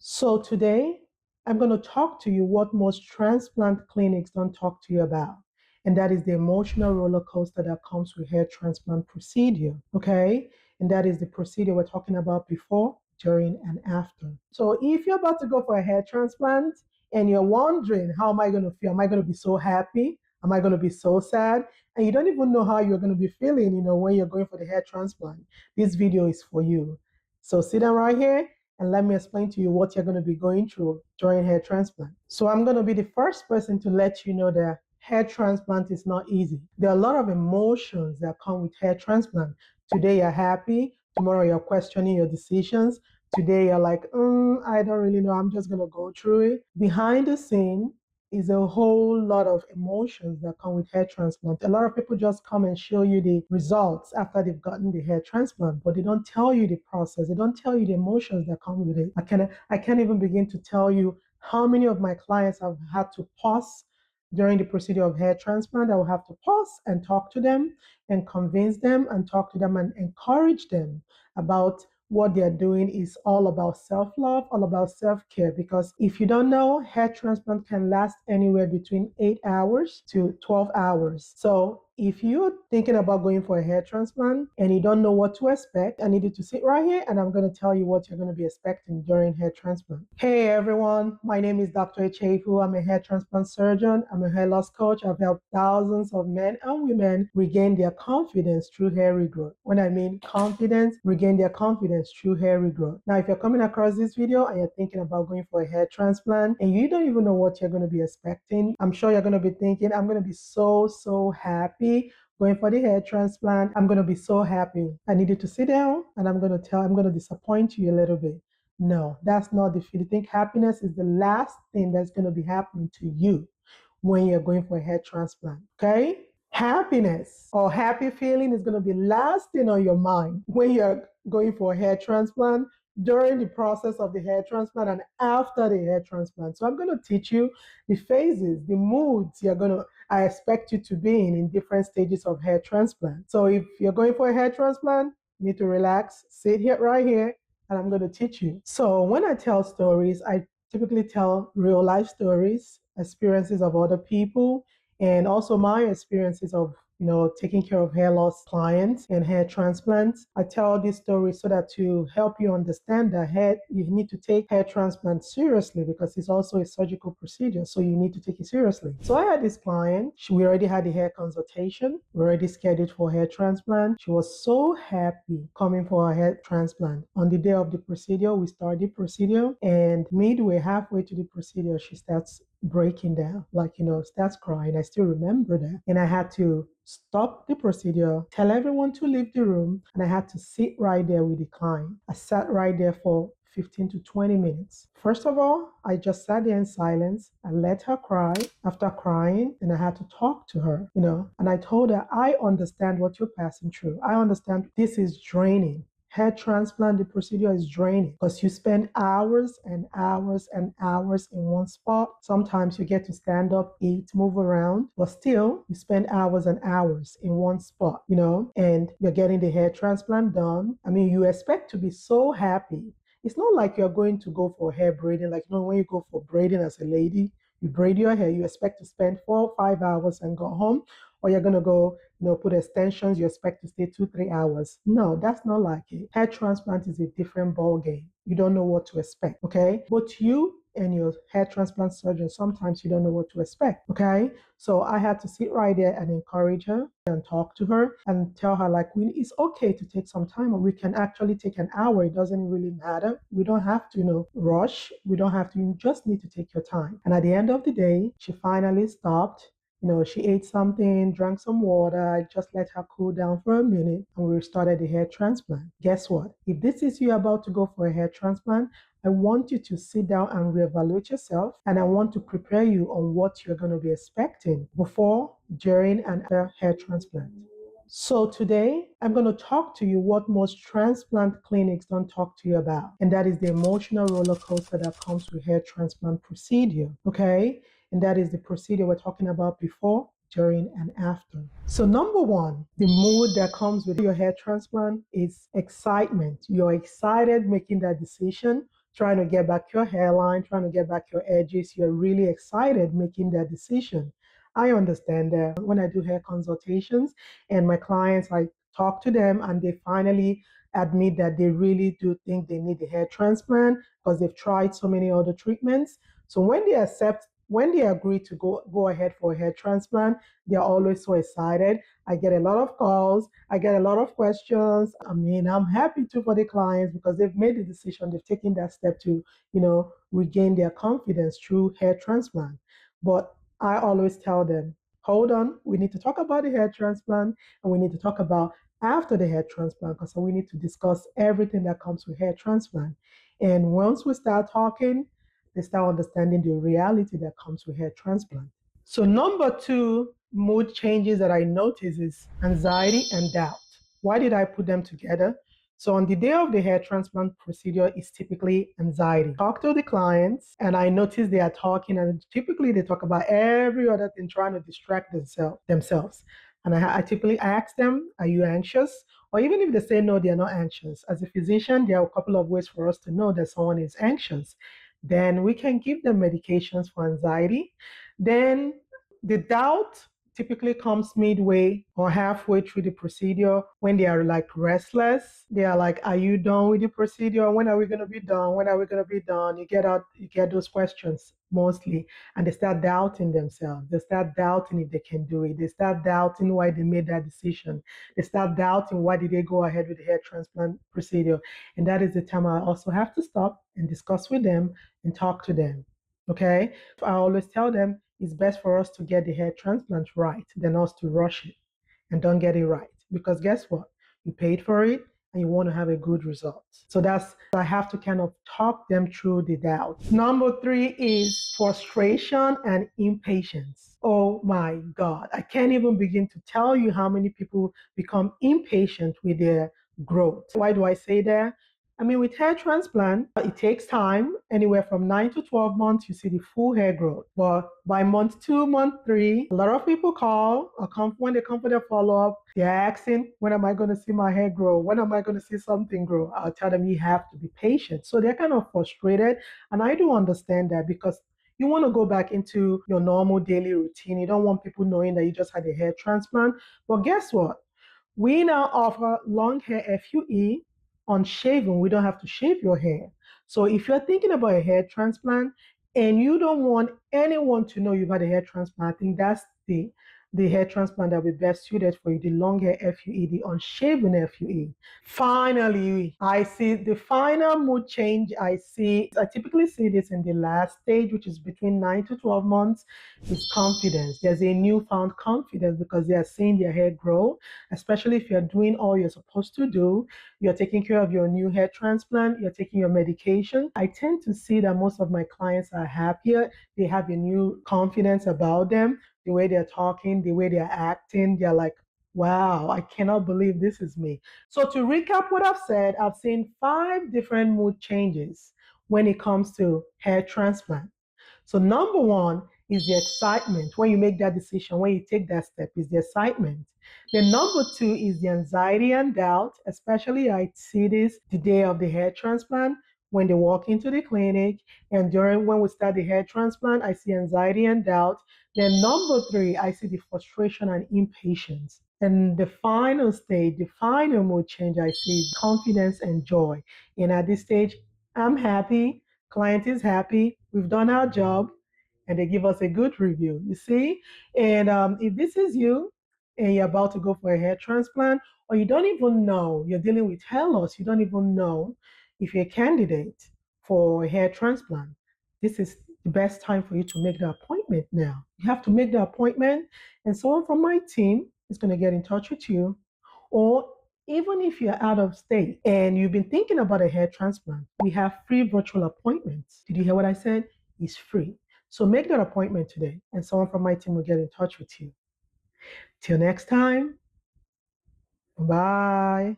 So today, I'm going to talk to you what most transplant clinics don't talk to you about. And that is the emotional roller coaster that comes with hair transplant procedure. Okay. And that is the procedure we're talking about before, during, and after. So if you're about to go for a hair transplant and you're wondering, how am I going to feel? Am I going to be so happy? Am I going to be so sad? And you don't even know how you're going to be feeling, when you're going for the hair transplant. This video is for you. So sit down right here and let me explain to you what you're going to be going through during hair transplant. So I'm going to be the first person to let you know that hair transplant is not easy. There are a lot of emotions that come with hair transplant. Today you're happy, tomorrow you're questioning your decisions. Today you're like, I don't really know, I'm just going to go through it. Behind the scene is a whole lot of emotions that come with hair transplant. A lot of people just come and show you the results after they've gotten the hair transplant, but they don't tell you the process. They don't tell you the emotions that come with it. I can't even begin to tell you how many of my clients have had to pause during the procedure of hair transplant. I will have to pause and talk to them and convince them and talk to them and encourage them about what they're doing is all about self-love, all about self-care. Because if you don't know, hair transplant can last anywhere between 8 hours to 12 hours. So if you're thinking about going for a hair transplant and you don't know what to expect, I need you to sit right here and I'm going to tell you what you're going to be expecting during hair transplant. Hey everyone, my name is Dr. Echefu. I'm a hair transplant surgeon. I'm a hair loss coach. I've helped thousands of men and women regain their confidence through hair regrowth. When I mean confidence, regain their confidence through hair regrowth. Now, if you're coming across this video and you're thinking about going for a hair transplant and you don't even know what you're going to be expecting, I'm sure you're going to be thinking, I'm going to be so happy going for the hair transplant. I'm going to be so happy. I need you to sit down and I'm going to disappoint you a little bit. No, that's not the feeling. I think happiness is the last thing that's going to be happening to you when you're going for a hair transplant. Okay? Happiness or happy feeling is going to be lasting on your mind when you're going for a hair transplant, during the process of the hair transplant, and after the hair transplant. So I'm going to teach you the phases, the moods I expect you to be in different stages of hair transplant. So if you're going for a hair transplant, you need to relax, sit here right here, and I'm going to teach you. So when I tell stories, I typically tell real life stories, experiences of other people, and also my experiences of taking care of hair loss clients and hair transplants. I tell these stories so that to help you understand that you need to take hair transplant seriously, because it's also a surgical procedure, so you need to take it seriously. So I had this client, we already had the hair consultation, we already scheduled for hair transplant. She was so happy coming for a hair transplant. On the day of the procedure, we start the procedure, and midway, halfway to the procedure, she starts breaking down, starts crying. I still remember that. And I had to stop the procedure, tell everyone to leave the room, and I had to sit right there with the client. I sat right there for 15 to 20 minutes. First of all, I just sat there in silence. I let her cry. After crying, and I had to talk to her, and I told her, I understand what you're passing through. I understand this is draining. Hair transplant, the procedure is draining because you spend hours and hours and hours in one spot. Sometimes you get to stand up, eat, move around, but still you spend hours and hours in one spot, and you're getting the hair transplant done. I mean, you expect to be so happy. It's not like you're going to go for hair braiding. Like, when you go for braiding as a lady, you braid your hair, you expect to spend 4 or 5 hours and go home, or you're going to go put extensions, you expect to stay 2-3 hours. No, that's not like it. Hair transplant is a different ball game. You don't know what to expect, okay? But you and your hair transplant surgeon, sometimes you don't know what to expect, okay? So I had to sit right there and encourage her and talk to her and tell her, it's okay to take some time, or we can actually take an hour. It doesn't really matter. We don't have to, rush. We don't have to, you just need to take your time. And at the end of the day, she finally stopped. She ate something, drank some water. I just let her cool down for a minute, and we started the hair transplant. Guess what? If this is you about to go for a hair transplant, I want you to sit down and reevaluate yourself, and I want to prepare you on what you're going to be expecting before, during, and after hair transplant. So today, I'm going to talk to you what most transplant clinics don't talk to you about, and that is the emotional roller coaster that comes with hair transplant procedure, okay? And that is the procedure we're talking about before, during, and after. So number one, the mood that comes with your hair transplant is excitement. You're excited making that decision. trying to get back your hairline, trying to get back your edges. You're really excited making that decision. I understand that when I do hair consultations and my clients, I talk to them and they finally admit that they really do think they need a hair transplant because they've tried so many other treatments. So when they agree to go ahead for a hair transplant, they're always so excited. I get a lot of calls, I get a lot of questions. I mean, I'm happy too for the clients because they've made the decision, they've taken that step to, regain their confidence through hair transplant. But I always tell them, hold on, we need to talk about the hair transplant and we need to talk about after the hair transplant because we need to discuss everything that comes with hair transplant. And once we start talking, they start understanding the reality that comes with hair transplant. So, number two mood changes that I notice is anxiety and doubt. Why did I put them together? So, on the day of the hair transplant procedure, is typically anxiety. Talk to the clients, and I notice they are talking, and typically they talk about every other thing, trying to distract themselves. And I typically ask them, "Are you anxious?" Or even if they say no, they are not anxious. As a physician, there are a couple of ways for us to know that someone is anxious. Then we can give them medications for anxiety. Then the doubt typically comes midway or halfway through the procedure when they are like restless. They are like, "Are you done with the procedure? When are we going to be done? When are we going to be done?" You get those questions mostly, and they start doubting themselves. They start doubting if they can do it. They start doubting why they made that decision. They start doubting why did they go ahead with the hair transplant procedure. And that is the time I also have to stop and discuss with them and talk to them. Okay? I always tell them it's best for us to get the hair transplant right than us to rush it and don't get it right. Because guess what? You paid for it and you want to have a good result. So I have to kind of talk them through the doubt. Number three is frustration and impatience. Oh my God. I can't even begin to tell you how many people become impatient with their growth. Why do I say that? I mean, with hair transplant, it takes time, anywhere from 9 to 12 months, you see the full hair growth. But by month two, month three, a lot of people call or come when they come for their follow-up, they're asking, when am I going to see my hair grow? When am I going to see something grow? I'll tell them you have to be patient. So they're kind of frustrated. And I do understand that because you want to go back into your normal daily routine. You don't want people knowing that you just had a hair transplant. But guess what? We now offer long hair FUE on shaving. We don't have to shave your hair. So if you're thinking about a hair transplant and you don't want anyone to know you've had a hair transplant, I think that's the hair transplant that will be best suited for you, the long hair FUE, the unshaven FUE. Finally, I see the final mood change I typically see this in the last stage, which is between 9 to 12 months, is confidence. There's a newfound confidence because they are seeing their hair grow, especially if you're doing all you're supposed to do. You're taking care of your new hair transplant, you're taking your medication. I tend to see that most of my clients are happier. They have a new confidence about them, the way they're talking, the way they're acting. They're like, wow, I cannot believe this is me. So, to recap what I've said, I've seen 5 different mood changes when it comes to hair transplant. So, number one is the excitement. When you make that decision, when you take that step, is the excitement. Then number two is the anxiety and doubt, especially I see this the day of the hair transplant when they walk into the clinic and during when we start the hair transplant, I see anxiety and doubt. Then number three, I see the frustration and impatience. And the final stage, the final mood change I see is confidence and joy. And at this stage, I'm happy, client is happy, we've done our job, and they give us a good review. You see? And if this is you and you're about to go for a hair transplant, or you don't even know, you're dealing with hair loss, you don't even know if you're a candidate for a hair transplant, this is the best time for you to make the appointment now. You have to make the appointment, and someone from my team is going to get in touch with you. Or even if you're out of state and you've been thinking about a hair transplant, we have free virtual appointments. Did you hear what I said? It's free. So make that appointment today, and someone from my team will get in touch with you. Till next time, bye.